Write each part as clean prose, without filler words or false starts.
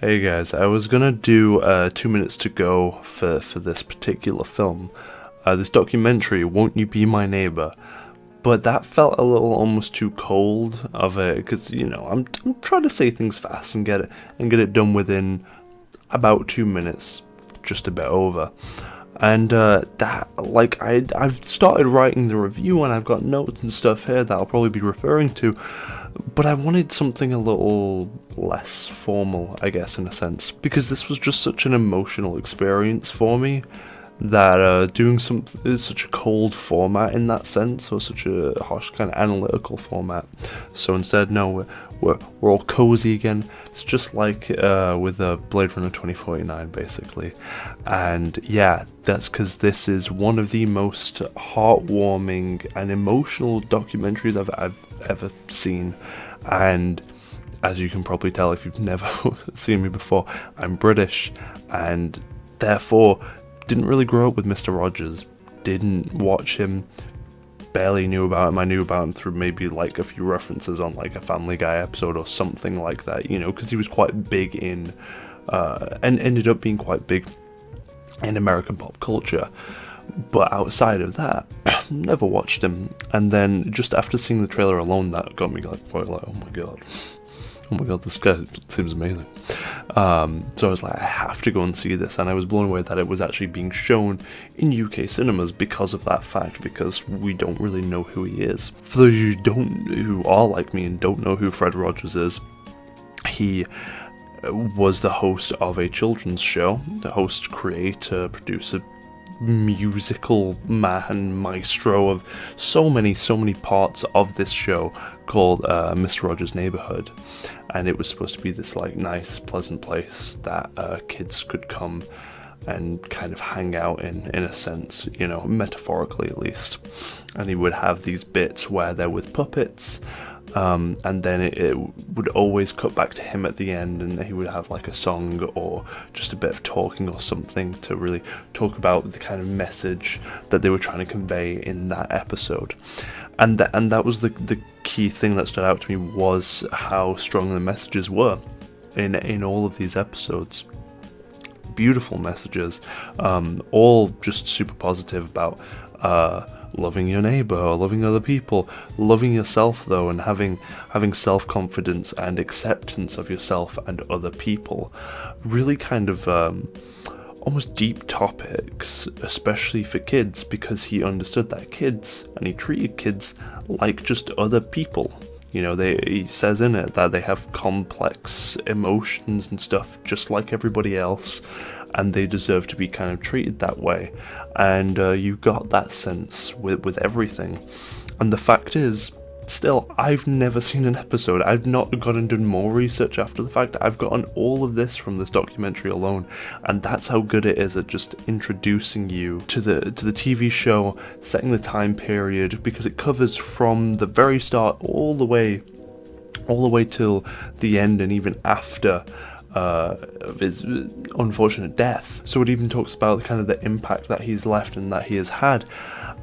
Hey guys, I was gonna do 2 minutes to go for this particular film, this documentary, Won't You Be My Neighbor, but that felt a little almost too cold of it, because, I'm trying to say things fast and get it done within about 2 minutes, just a bit over. And I've started writing the review and I've got notes and stuff here that I'll probably be referring to, but I wanted something a little less formal, I guess, in a sense, because this was just such an emotional experience for me that doing such a cold format in that sense, or such a harsh kind of analytical format. So instead, no, we're all cozy again. It's just like with Blade Runner 2049, basically. And yeah, that's because this is one of the most heartwarming and emotional documentaries I've ever seen. And as you can probably tell if you've never seen me before, I'm British, and therefore didn't really grow up with Mr. Rogers, didn't watch him, barely knew about him. I knew about him through maybe like a few references on like a Family Guy episode or something like that, because he was quite big in, and ended up being quite big in American pop culture. But outside of that, never watched him. And then just after seeing the trailer alone, that got me like, oh my god, this guy seems amazing. So I was like, I have to go and see this, and I was blown away that it was actually being shown in UK cinemas because of that fact, because we don't really know who he is. For those who are like me and don't know who Fred Rogers is, he was the host of a children's show, the host, creator, producer, musical man, maestro of so many parts of this show called Mr. Rogers' Neighborhood. And it was supposed to be this like nice, pleasant place that kids could come and kind of hang out in a sense, metaphorically at least. And he would have these bits where they're with puppets, and then it would always cut back to him at the end, and he would have like a song or just a bit of talking or something to really talk about the kind of message that they were trying to convey in that episode. And that was the key thing that stood out to me, was how strong the messages were in all of these episodes. Beautiful messages, all just super positive about loving your neighbor, or loving other people, loving yourself though, and having self-confidence and acceptance of yourself and other people. Really kind of almost deep topics, especially for kids, because he understood that kids, and he treated kids like just other people. He says in it that they have complex emotions and stuff just like everybody else, and they deserve to be kind of treated that way. And you got that sense with everything. And the fact is, still, I've never seen an episode. I've not gone and done more research after the fact. I've gotten all of this from this documentary alone, and that's how good it is at just introducing you to the TV show, setting the time period, because it covers from the very start all the way till the end, and even after of his unfortunate death. So it even talks about kind of the impact that he's left and that he has had.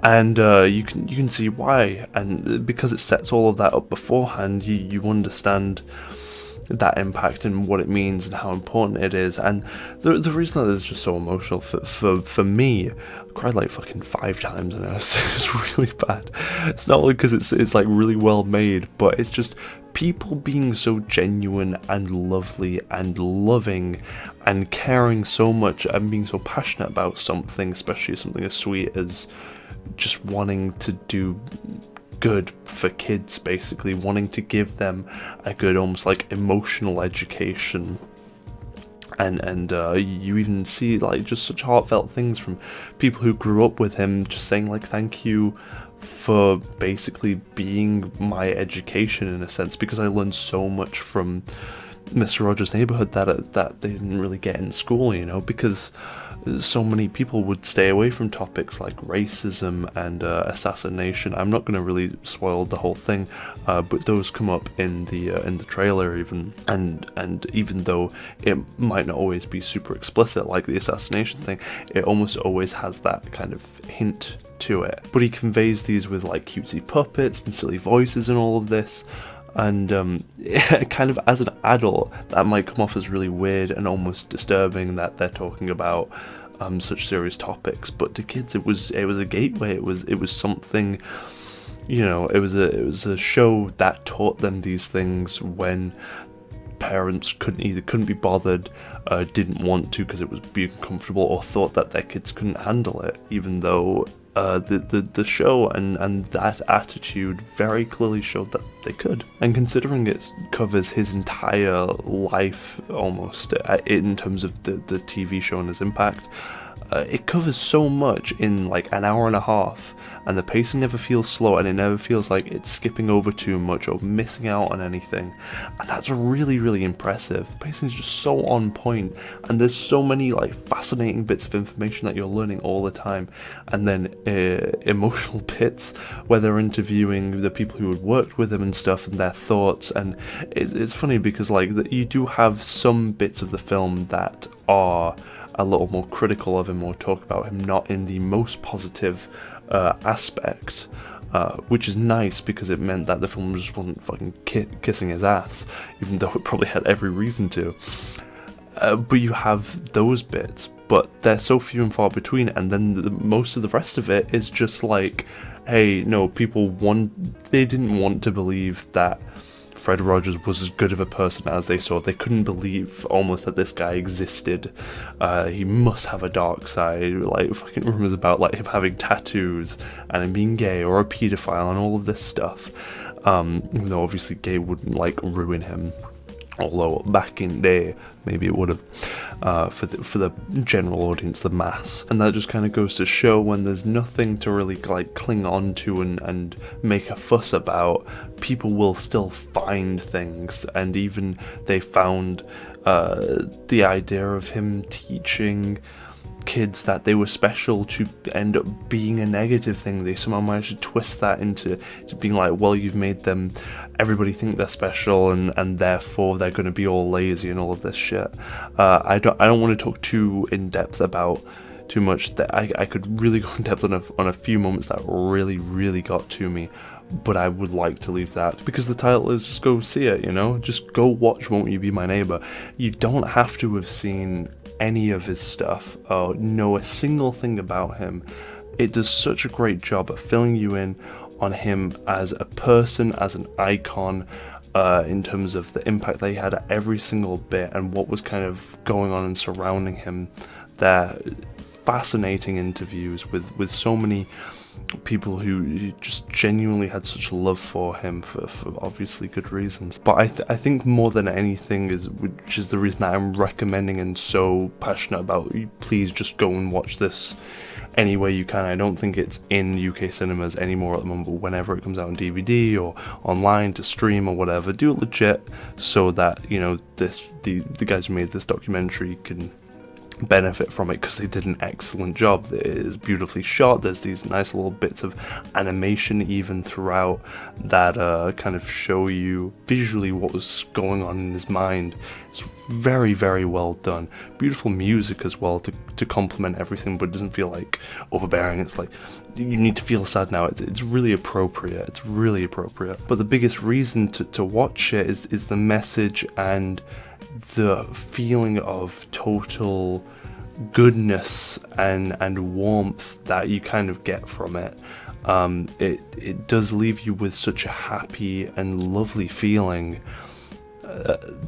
And you can see why, and because it sets all of that up beforehand, you understand that impact and what it means and how important it is. And the reason that it's just so emotional for me, I cried like fucking 5 times, and it's really bad. It's not only because it's like really well made, but it's just people being so genuine and lovely and loving and caring so much and being so passionate about something, especially something as sweet as just wanting to do good for kids, basically wanting to give them a good, almost like emotional education. And you even see like just such heartfelt things from people who grew up with him, just saying like, thank you for basically being my education in a sense, because I learned so much from Mr. Rogers' Neighborhood that they didn't really get in school, because so many people would stay away from topics like racism and assassination. I'm not going to really spoil the whole thing, but those come up in the trailer even, and even though it might not always be super explicit like the assassination thing, it almost always has that kind of hint to it. But he conveys these with like cutesy puppets and silly voices and all of this. And kind of as an adult, that might come off as really weird and almost disturbing that they're talking about such serious topics. But to kids, it was a gateway. It was something. It was a show that taught them these things when parents couldn't be bothered, didn't want to because it was being uncomfortable, or thought that their kids couldn't handle it, even though the show and that attitude very clearly showed that they could. And considering it covers his entire life almost in terms of the TV show and its impact, it covers so much in like an hour and a half, and the pacing never feels slow, and it never feels like it's skipping over too much or missing out on anything, and that's really, really impressive. The pacing is just so on point, and there's so many like fascinating bits of information that you're learning all the time, and then emotional bits where they're interviewing the people who had worked with him and stuff and their thoughts. And it's funny because like you do have some bits of the film that are a little more critical of him or talk about him not in the most positive aspect, which is nice because it meant that the film just wasn't fucking kissing his ass, even though it probably had every reason to. But you have those bits, but they're so few and far between, and then most of the rest of it is just like, hey, no, they didn't want to believe that Fred Rogers was as good of a person as they saw. They couldn't believe almost that this guy existed. He must have a dark side, like fucking rumors about like him having tattoos and him being gay or a pedophile and all of this stuff. Even though obviously gay wouldn't like ruin him. Although back in day, maybe it would have, for the general audience, the mass. And that just kind of goes to show when there's nothing to really like cling on to and make a fuss about, people will still find things. And even they found the idea of him teaching kids that they were special to end up being a negative thing. They somehow managed to twist that into being like, well, you've made everybody think they're special, and therefore they're going to be all lazy and all of this shit. I don't want to talk too in depth about too much. That I could really go in depth on a few moments that really, really got to me, but I would like to leave that because the title is just go see it, just go watch Won't You Be My Neighbor. You don't have to have seen any of his stuff or know a single thing about him. It does such a great job of filling you in on him as a person, as an icon, in terms of the impact that he had at every single bit and what was kind of going on and surrounding him. They're fascinating interviews with so many people who just genuinely had such love for him for obviously good reasons. But I think more than anything which is the reason that I'm recommending and so passionate about, please just go and watch this any way you can. I don't think it's in UK cinemas anymore at the moment, but whenever it comes out on DVD or online to stream or whatever, do it legit so that the guys who made this documentary can benefit from it, because they did an excellent job. It is beautifully shot. There's these nice little bits of animation even throughout that kind of show you visually what was going on in his mind. It's very, very well done. Beautiful music as well to complement everything, but it doesn't feel like overbearing. It's like you need to feel sad now. It's really appropriate. It's really appropriate. But the biggest reason to watch it is the message and the feeling of total goodness and warmth that you kind of get from it. It does leave you with such a happy and lovely feeling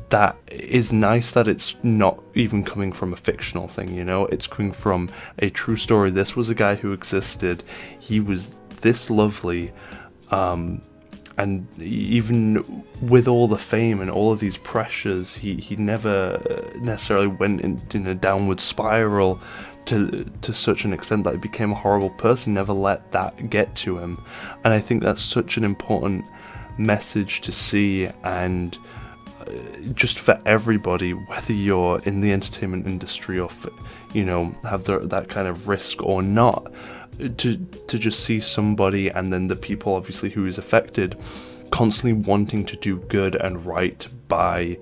that is nice that it's not even coming from a fictional thing, it's coming from a true story. This was a guy who existed. He was this lovely, and even with all the fame and all of these pressures, he never necessarily went in a downward spiral to such an extent that he became a horrible person. Never let that get to him. And I think that's such an important message to see, and just for everybody, whether you're in the entertainment industry or have that kind of risk or not, to just see somebody, and then the people obviously who is affected, constantly wanting to do good and right by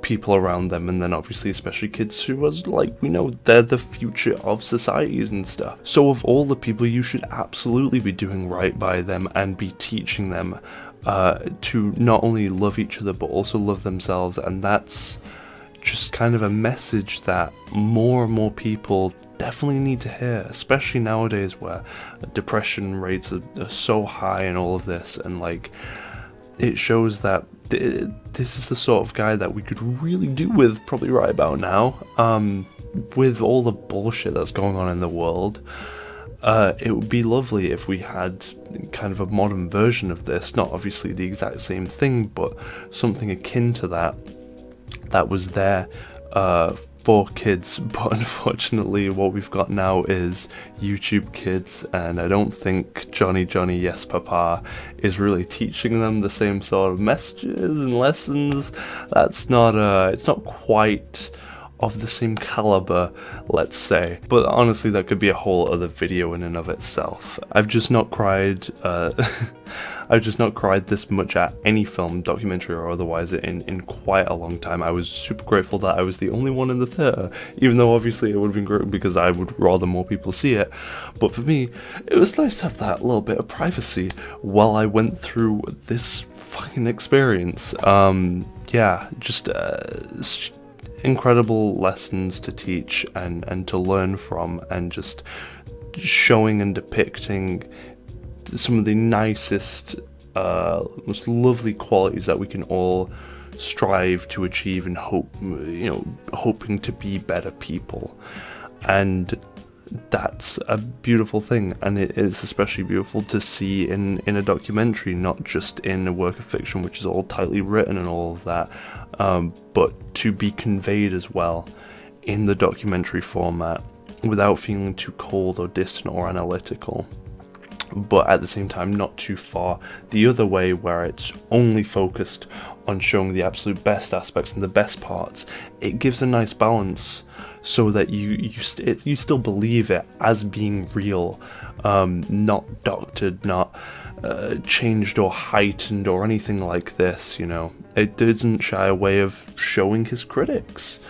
people around them, and then obviously especially kids who was like, we know they're the future of societies and stuff. So of all the people, you should absolutely be doing right by them and be teaching them to not only love each other but also love themselves, and that's just kind of a message that more and more people definitely need to hear, especially nowadays where depression rates are so high and all of this, and like it shows that this is the sort of guy that we could really do with probably right about now, with all the bullshit that's going on in the world. It would be lovely if we had kind of a modern version of this, not obviously the exact same thing, but something akin to that was there for kids. But unfortunately what we've got now is YouTube Kids, and I don't think Johnny Yes Papa is really teaching them the same sort of messages and lessons. That's not it's not quite of the same caliber, let's say. But honestly, that could be a whole other video in and of itself. I've just not cried I've just not cried this much at any film, documentary or otherwise, in quite a long time. I was super grateful that I was the only one in the theatre, even though obviously it would have been great because I would rather more people see it. But for me, it was nice to have that little bit of privacy while I went through this fucking experience. Yeah, just incredible lessons to teach and to learn from, and just showing and depicting some of the nicest, most lovely qualities that we can all strive to achieve and hope, hoping to be better people. And that's a beautiful thing, and it is especially beautiful to see in a documentary, not just in a work of fiction which is all tightly written and all of that, but to be conveyed as well in the documentary format without feeling too cold or distant or analytical, but at the same time not too far the other way where it's only focused on showing the absolute best aspects and the best parts. It gives a nice balance so that you still believe it as being real, not doctored, not changed or heightened or anything like this. It doesn't shy away of showing his critics,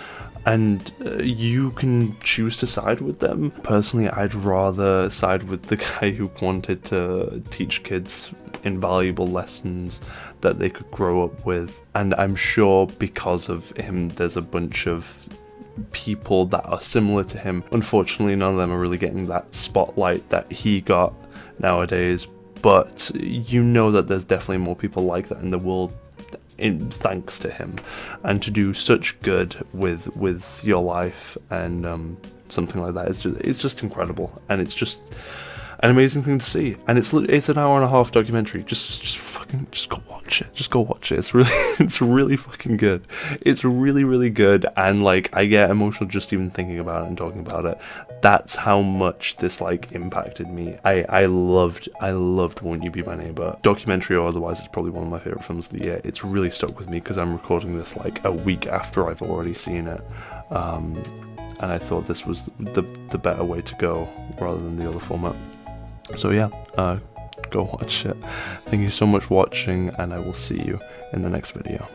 and you can choose to side with them. Personally, I'd rather side with the guy who wanted to teach kids invaluable lessons that they could grow up with, and I'm sure because of him there's a bunch of people that are similar to him. Unfortunately, none of them are really getting that spotlight that he got nowadays, but that there's definitely more people like that in the world, thanks to him. And to do such good with your life and something like that it's just incredible, and it's just an amazing thing to see. And it's an hour and a half documentary. Just go watch it. Just go watch it. It's really fucking good. It's really, really good. And like, I get emotional just even thinking about it and talking about it. That's how much this like impacted me. I loved Won't You Be My Neighbor, documentary or otherwise. It's probably one of my favorite films of the year. It's really stuck with me because I'm recording this like a week after I've already seen it. And I thought this was the better way to go rather than the other format. So yeah, go watch it. Thank you so much for watching, and I will see you in the next video.